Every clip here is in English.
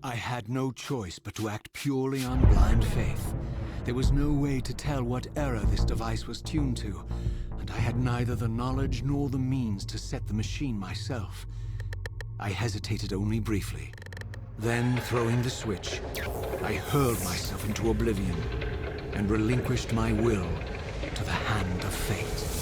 I had no choice but to act purely on blind faith. There was no way to tell what error this device was tuned to, and I had neither the knowledge nor the means to set the machine myself. I hesitated only briefly. Then, throwing the switch, I hurled myself into oblivion and relinquished my will to the hand of fate.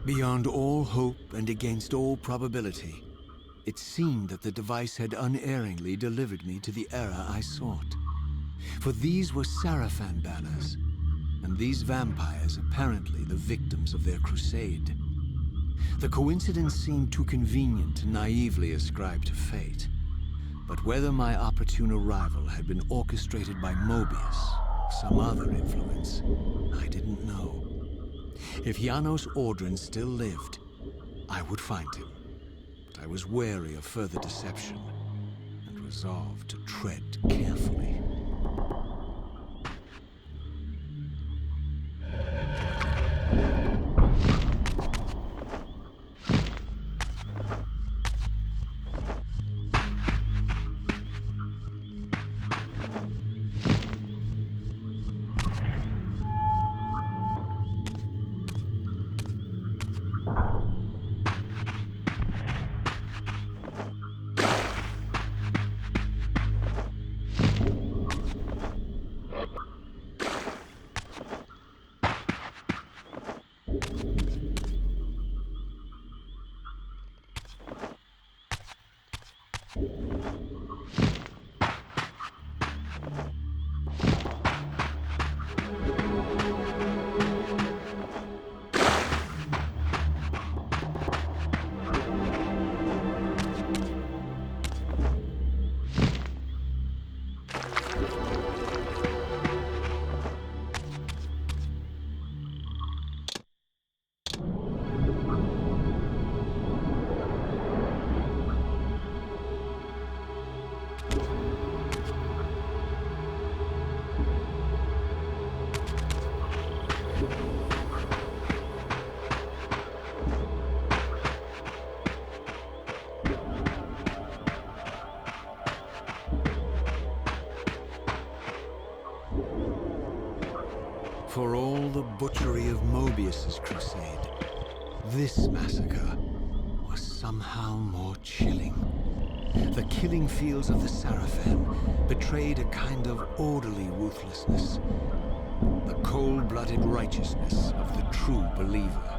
Beyond all hope and against all probability, it seemed that the device had unerringly delivered me to the era I sought. For these were Sarafan banners, and these vampires apparently the victims of their crusade. The coincidence seemed too convenient to naively ascribe to fate. But whether my opportune arrival had been orchestrated by Mobius or some other influence, I didn't know. If Janos Audron still lived, I would find him. But I was wary of further deception and resolved to tread carefully. For all the butchery of Mobius's crusade, this massacre was somehow more chilling. The killing fields of the Sarafan betrayed a kind of orderly ruthlessness, the cold-blooded righteousness of the true believer.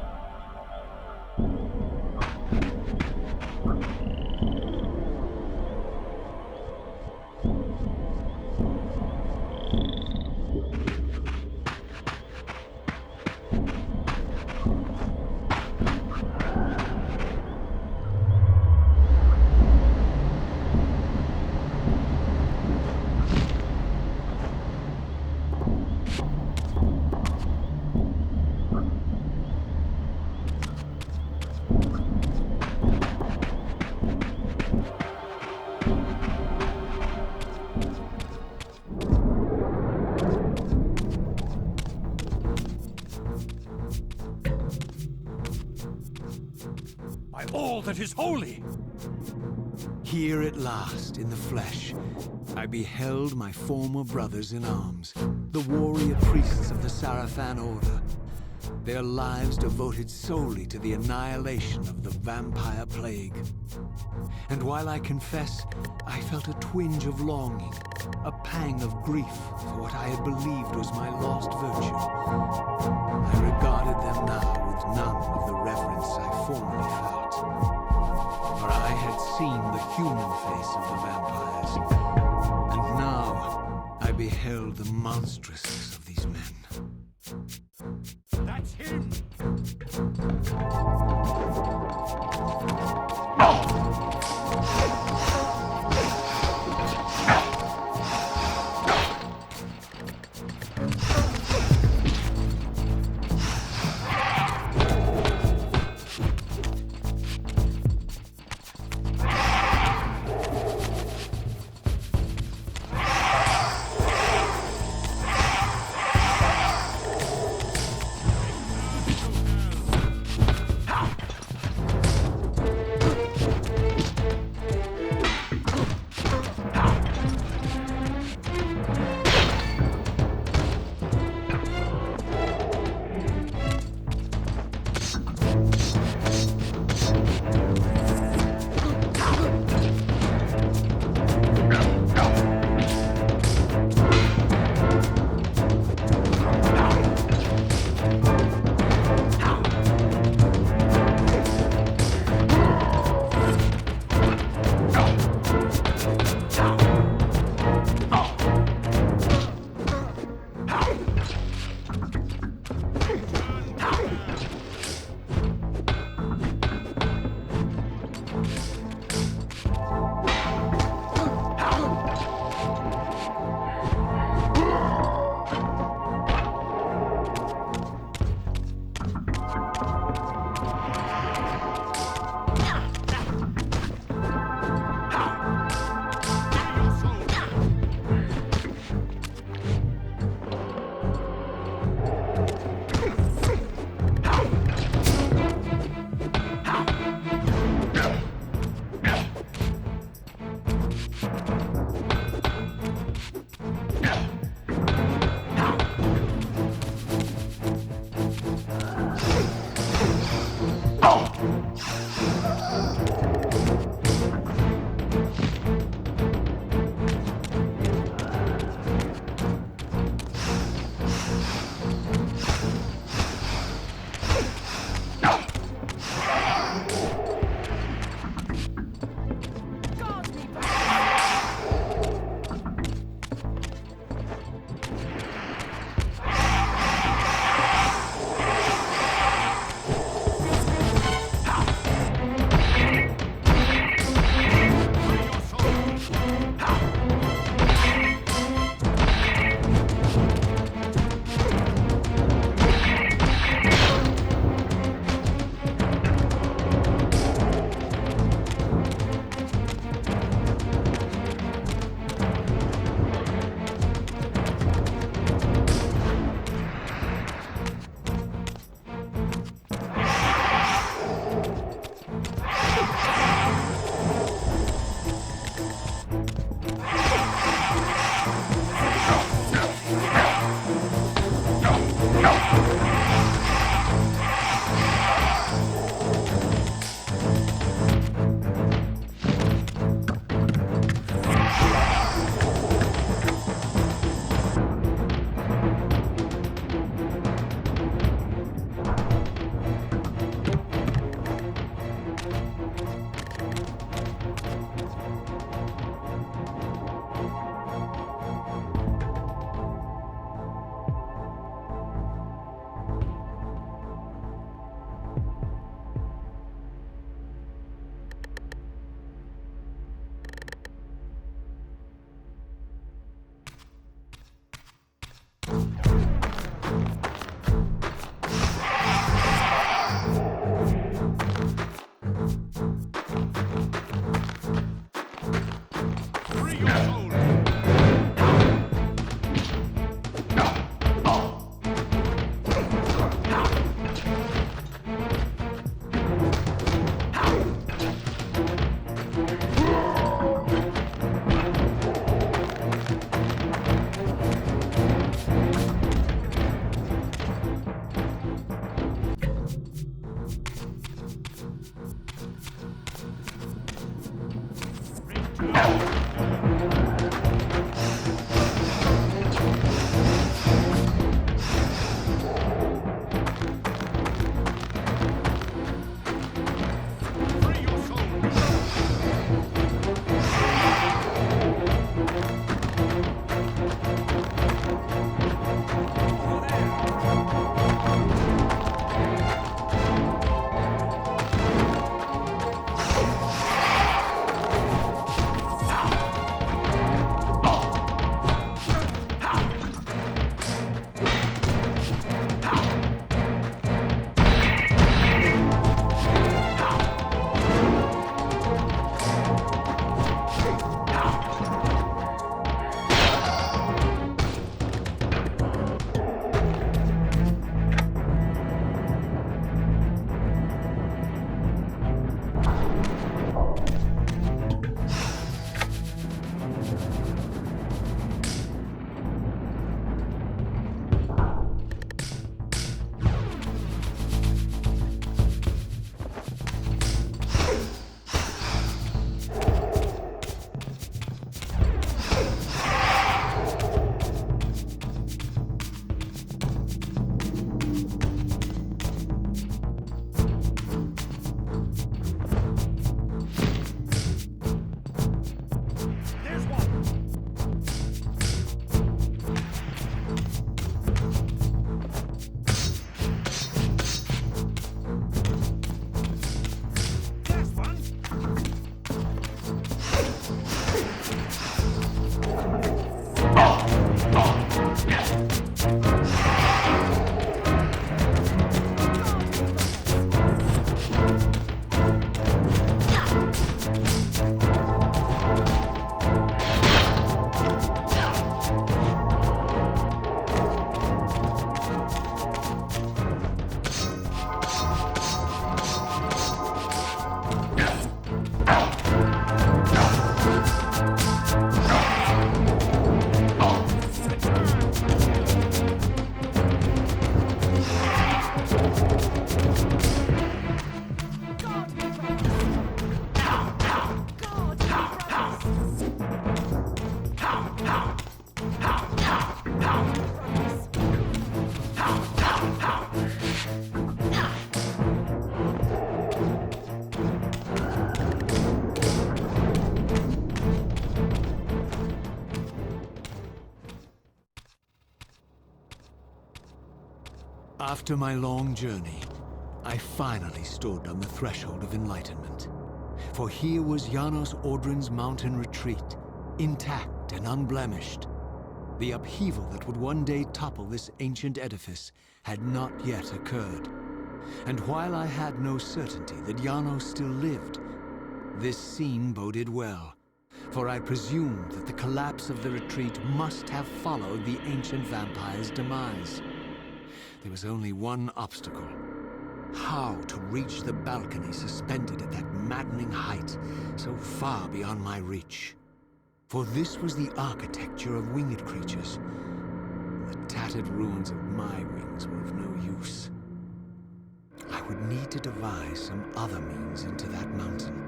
All that is holy! Here at last, in the flesh, I beheld my former brothers in arms, the warrior priests of the Sarafan Order, their lives devoted solely to the annihilation of the vampire plague. And while I confess, I felt a twinge of longing, a pang of grief for what I had believed was my lost virtue, I regarded them now with none of the reverence seen the human face of the vampires. And now I beheld the monstrousness of these men. That's him! After my long journey, I finally stood on the threshold of enlightenment. For here was Janos Audron's mountain retreat, intact and unblemished. The upheaval that would one day topple this ancient edifice had not yet occurred. And while I had no certainty that Janos still lived, this scene boded well, for I presumed that the collapse of the retreat must have followed the ancient vampire's demise. There was only one obstacle: how to reach the balcony suspended at that maddening height, so far beyond my reach. For this was the architecture of winged creatures. The tattered ruins of my wings were of no use. I would need to devise some other means into that mountain.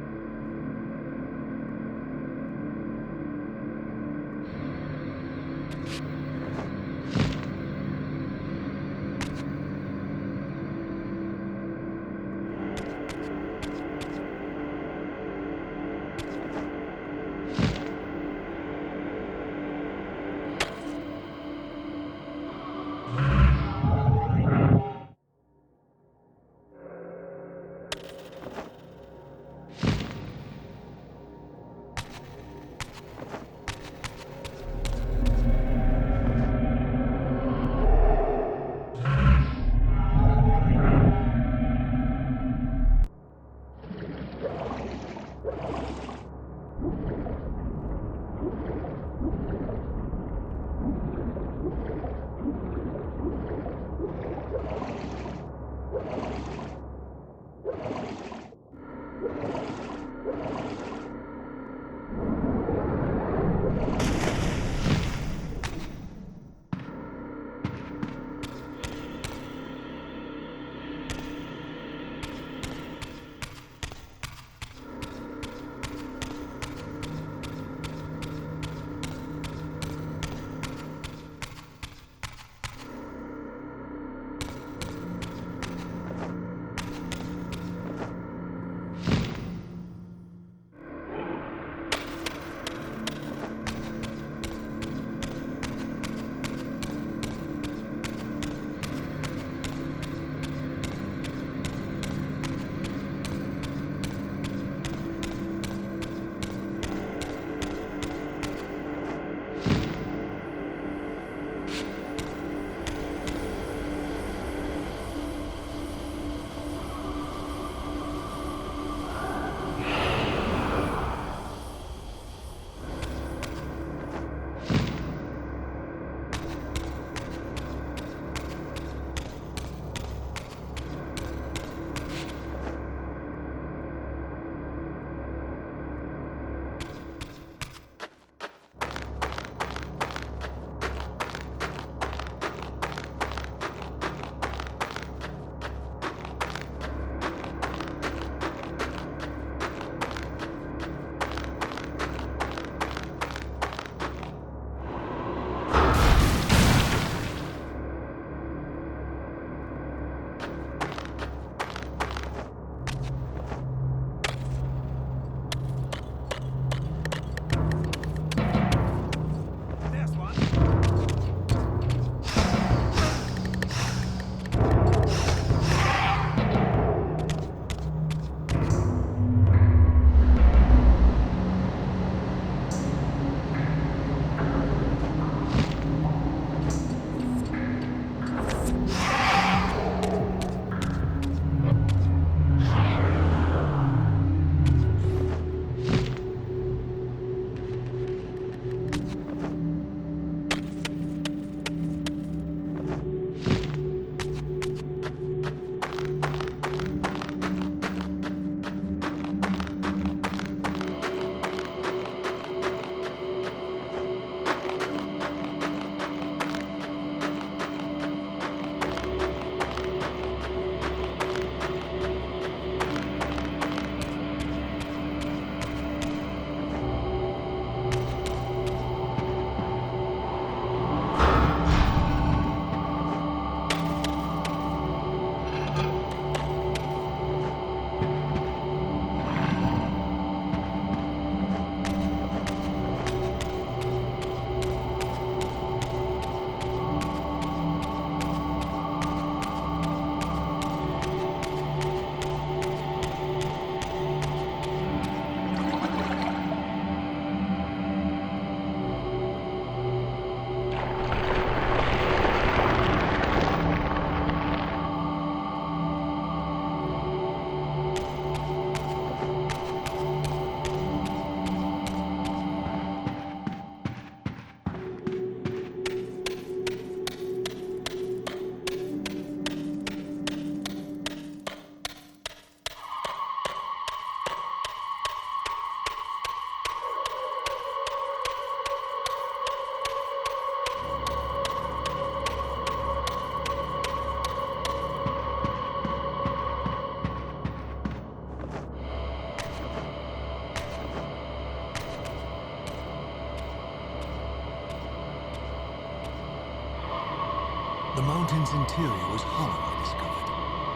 mountain's interior was hollow, I discovered,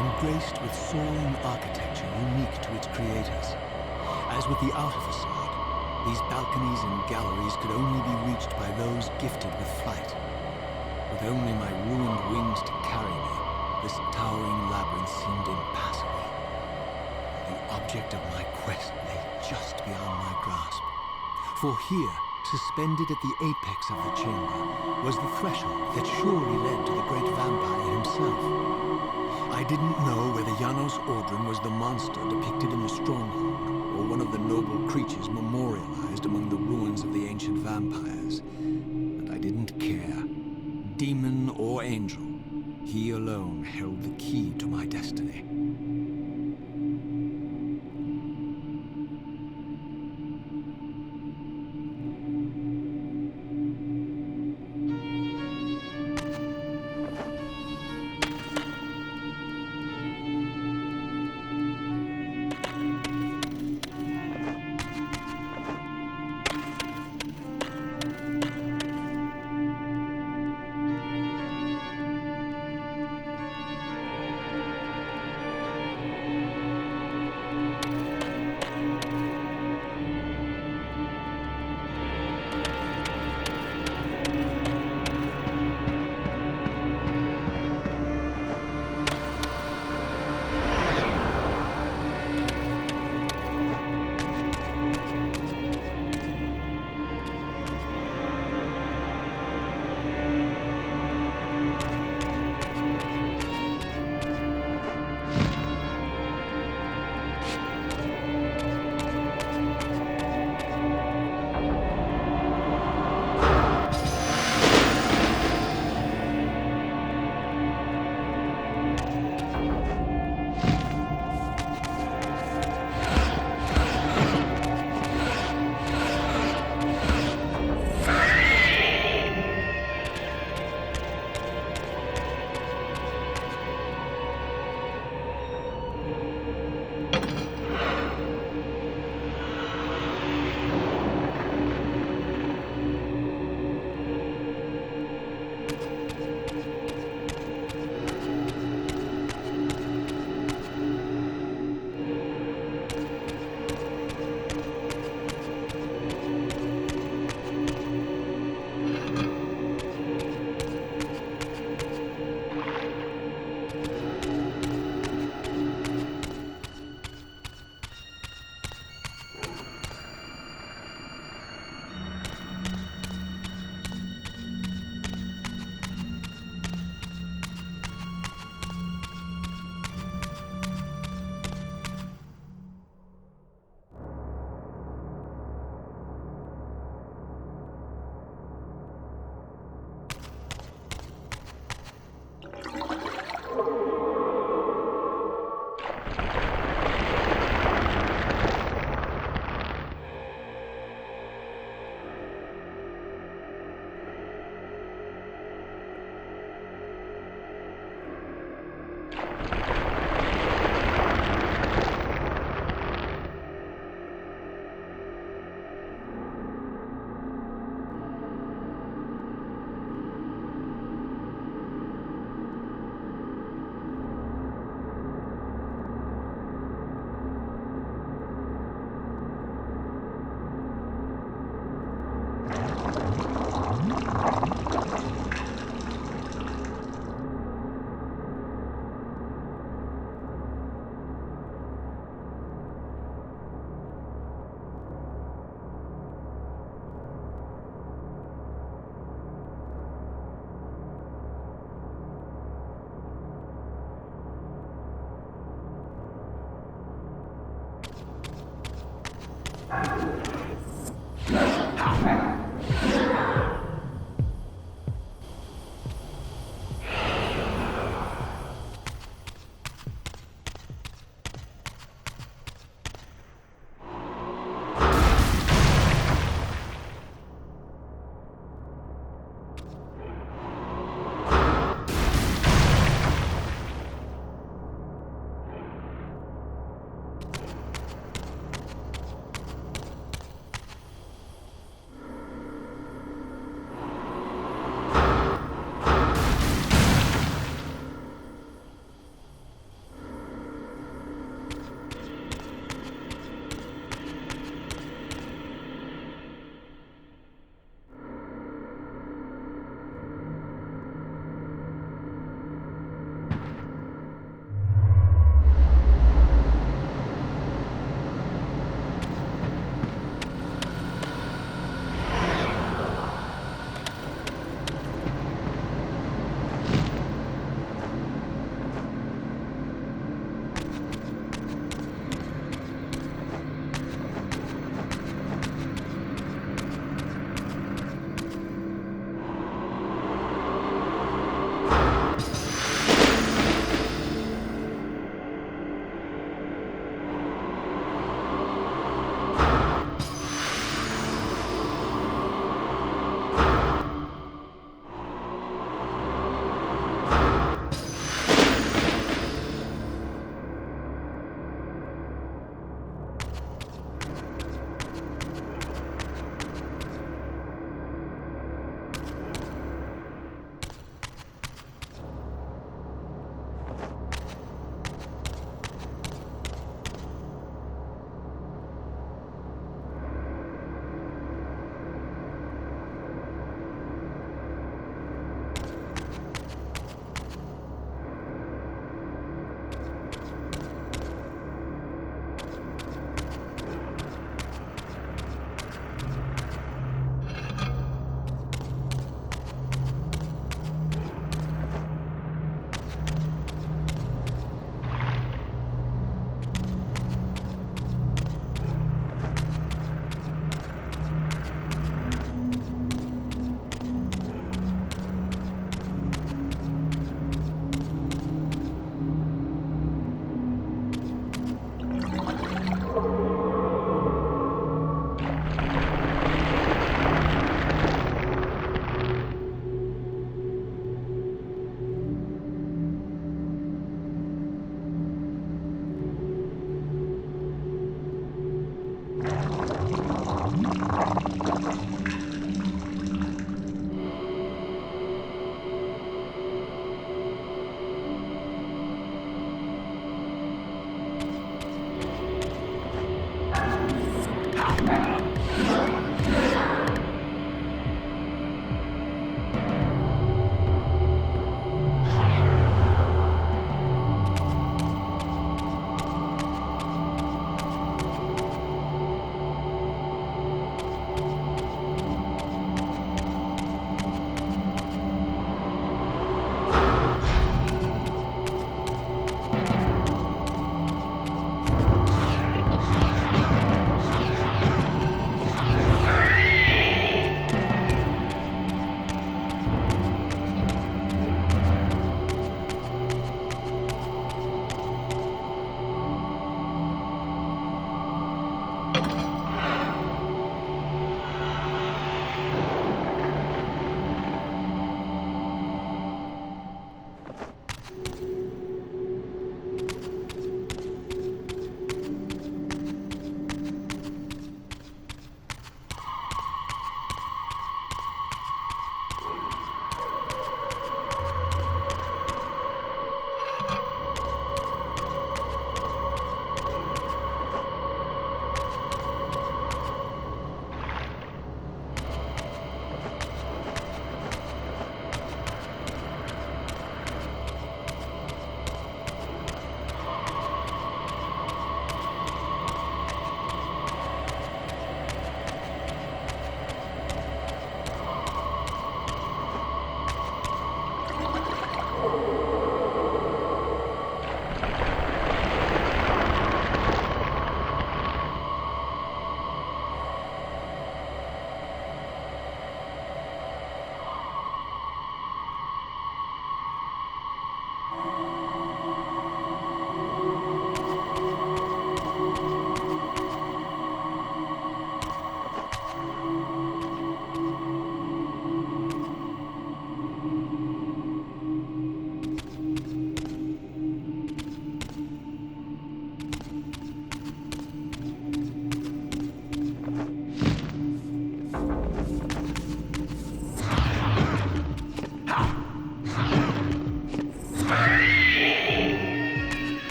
and graced with soaring architecture unique to its creators. As with the outer facade, these balconies and galleries could only be reached by those gifted with flight. With only my ruined wings to carry me, this towering labyrinth seemed impassable. The object of my quest lay just beyond my grasp. For here, suspended at the apex of the chamber, was the threshold that surely led to the great vampire himself. I didn't know whether Janos Audron was the monster depicted in the stronghold, or one of the noble creatures memorialized among the ruins of the ancient vampires. But I didn't care. Demon or angel, he alone held the key to my destiny.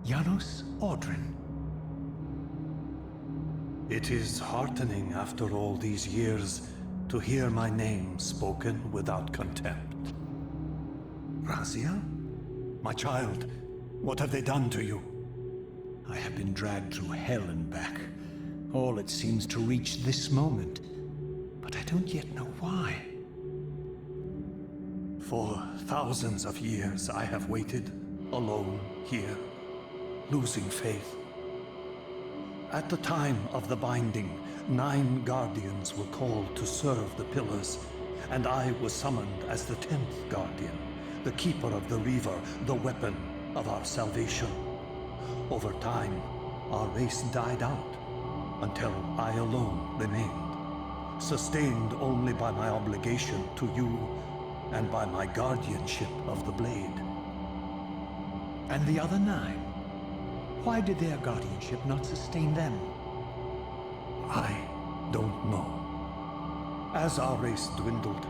Janos Audron. It is heartening after all these years to hear my name spoken without contempt. Raziel? My child, what have they done to you? I have been dragged through hell and back. All it seems to reach this moment. But I don't yet know why. For thousands of years I have waited, alone here, losing faith. At the time of the binding, 9 guardians were called to serve the pillars, and I was summoned as the 10th guardian, the keeper of the Reaver, the weapon of our salvation. Over time, our race died out, until I alone remained, sustained only by my obligation to you and by my guardianship of the blade. And the other 9? Why did their guardianship not sustain them? I don't know. As our race dwindled,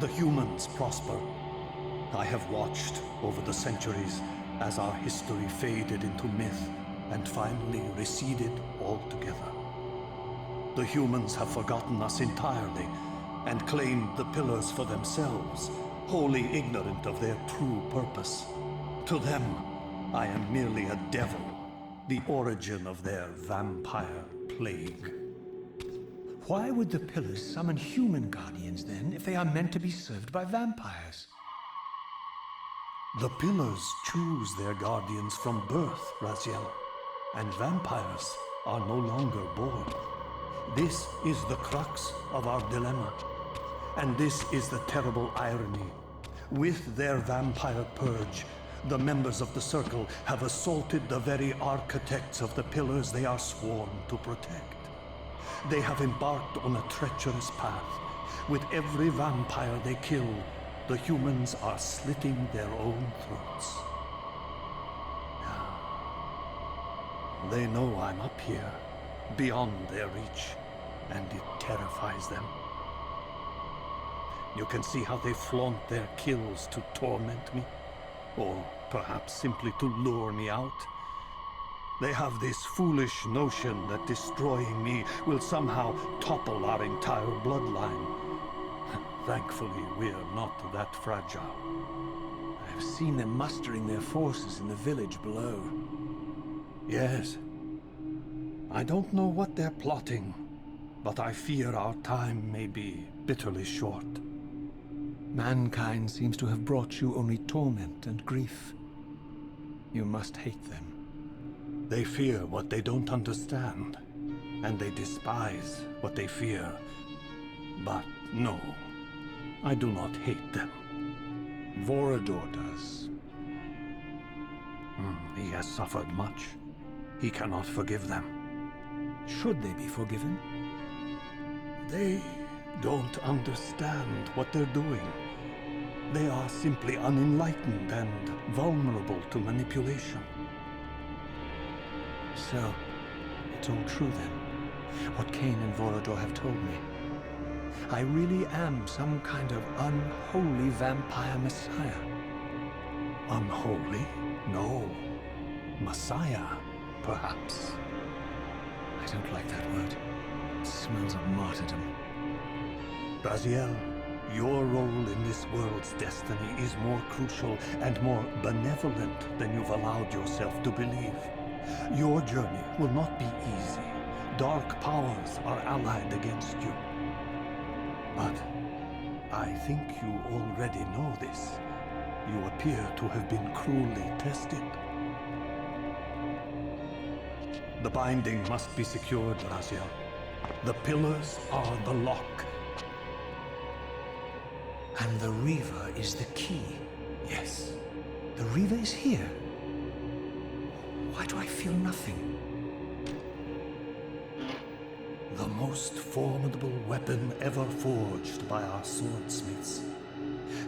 the humans prospered. I have watched over the centuries as our history faded into myth and finally receded altogether. The humans have forgotten us entirely and claimed the pillars for themselves, wholly ignorant of their true purpose. To them, I am merely a devil, the origin of their vampire plague. Why would the pillars summon human guardians then, if they are meant to be served by vampires? The pillars choose their guardians from birth, Raziel, and vampires are no longer born. This is the crux of our dilemma, and this is the terrible irony. With their vampire purge, the members of the Circle have assaulted the very architects of the pillars they are sworn to protect. They have embarked on a treacherous path. With every vampire they kill, the humans are slitting their own throats. They know I'm up here, beyond their reach, and it terrifies them. You can see how they flaunt their kills to torment me, or perhaps simply to lure me out. They have this foolish notion that destroying me will somehow topple our entire bloodline. Thankfully, we're not that fragile. I've seen them mustering their forces in the village below. Yes. I don't know what they're plotting, but I fear our time may be bitterly short. Mankind seems to have brought you only torment and grief. You must hate them. They fear what they don't understand, and they despise what they fear. But no, I do not hate them. Vorador does. He has suffered much. He cannot forgive them. Should they be forgiven? They don't understand what they're doing. They are simply unenlightened and vulnerable to manipulation. So, it's all true then, what Kain and Vorador have told me. I really am some kind of unholy vampire messiah. Unholy? No. Messiah. perhaps. I don't like that word. It smells of martyrdom. Raziel, your role in this world's destiny is more crucial and more benevolent than you've allowed yourself to believe. Your journey will not be easy. Dark powers are allied against you. But I think you already know this. You appear to have been cruelly tested. The binding must be secured, Raziel. The pillars are the lock. And the Reaver is the key. Yes. The Reaver is here. Why do I feel nothing? The most formidable weapon ever forged by our swordsmiths.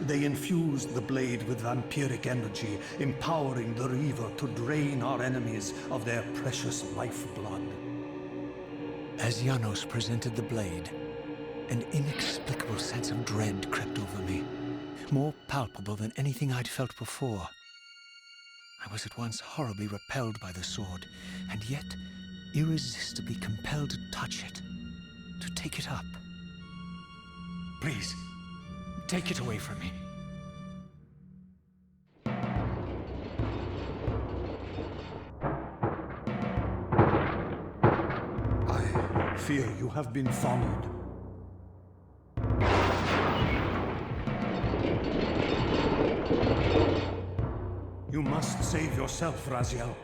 They infused the blade with vampiric energy, empowering the Reaver to drain our enemies of their precious lifeblood. As Janos presented the blade, an inexplicable sense of dread crept over me, more palpable than anything I'd felt before. I was at once horribly repelled by the sword, and yet irresistibly compelled to touch it, to take it up. Please, take it away from me. I fear you have been followed. You must save yourself, Raziel.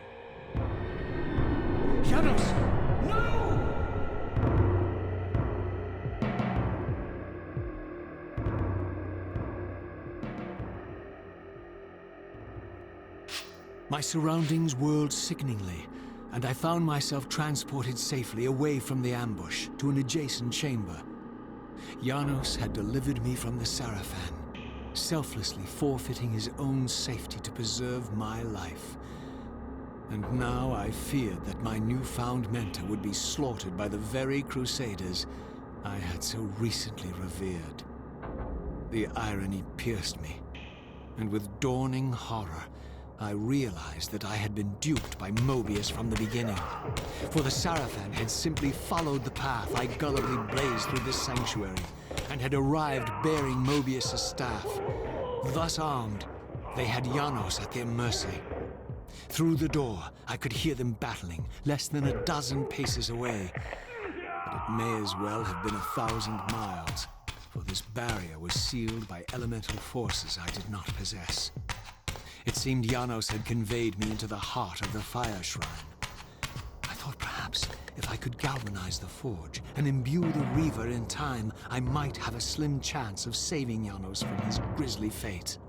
Janos! No! My surroundings whirled sickeningly, and I found myself transported safely away from the ambush to an adjacent chamber. Janos had delivered me from the Sarafan, selflessly forfeiting his own safety to preserve my life. And now I feared that my newfound mentor would be slaughtered by the very crusaders I had so recently revered. The irony pierced me, and with dawning horror, I realized that I had been duped by Mobius from the beginning. For the Sarafan had simply followed the path I gullibly blazed through this sanctuary, and had arrived bearing Mobius' staff. Thus armed, they had Janos at their mercy. Through the door, I could hear them battling, less than a dozen paces away. But it may as well have been 1,000 miles, for this barrier was sealed by elemental forces I did not possess. It seemed Janos had conveyed me into the heart of the fire shrine. I thought perhaps if I could galvanize the forge and imbue the Reaver in time, I might have a slim chance of saving Janos from his grisly fate.